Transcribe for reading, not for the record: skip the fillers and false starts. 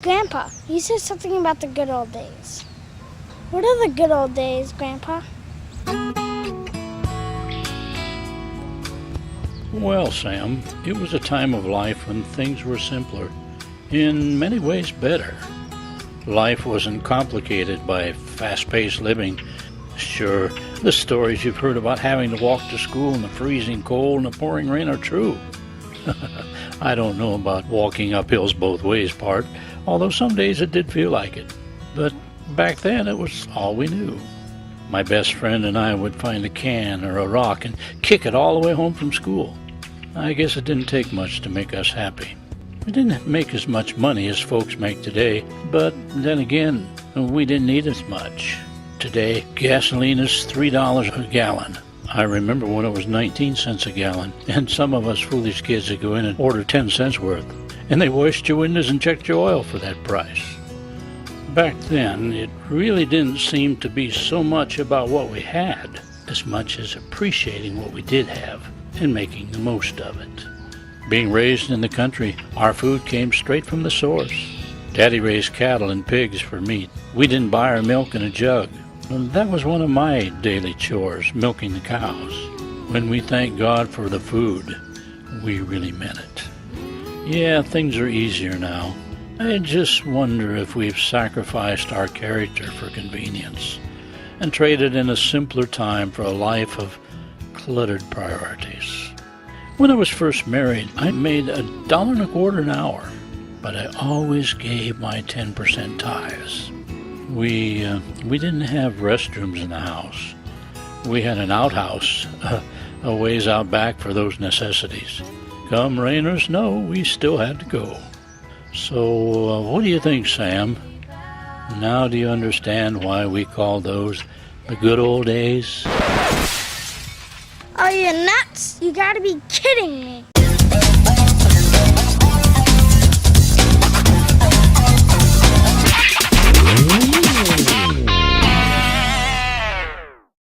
Grandpa, you said something about the good old days. What are the good old days, Grandpa? Well, Sam, it was a time of life when things were simpler, in many ways better. Life wasn't complicated by fast-paced living. Sure, the stories you've heard about having to walk to school in the freezing cold and the pouring rain are true. I don't know about walking up hills both ways part, although some days it did feel like it. But back then it was all we knew. My best friend and I would find a can or a rock and kick it all the way home from school. I guess it didn't take much to make us happy. We didn't make as much money as folks make today, but then again, we didn't need as much. Today, gasoline is $3 a gallon. I remember when it was 19 cents a gallon, and some of us foolish kids would go in and order 10 cents worth, and they washed your windows and checked your oil for that price. Back then, it really didn't seem to be so much about what we had, as much as appreciating what we did have and making the most of it. Being raised in the country, our food came straight from the source. Daddy raised cattle and pigs for meat. We didn't buy our milk in a jug. That was one of my daily chores, milking the cows. When we thank God for the food, we really meant it. Yeah, things are easier now. I just wonder if we've sacrificed our character for convenience and traded in a simpler time for a life of cluttered priorities. When I was first married, I made $1.25 an hour, but I always gave my 10% tithes. We didn't have restrooms in the house. We had an outhouse a ways out back for those necessities. Come rain or snow, we still had to go. So, what do you think, Sam? Now do you understand why we call those the good old days? Are you nuts? You gotta be kidding me.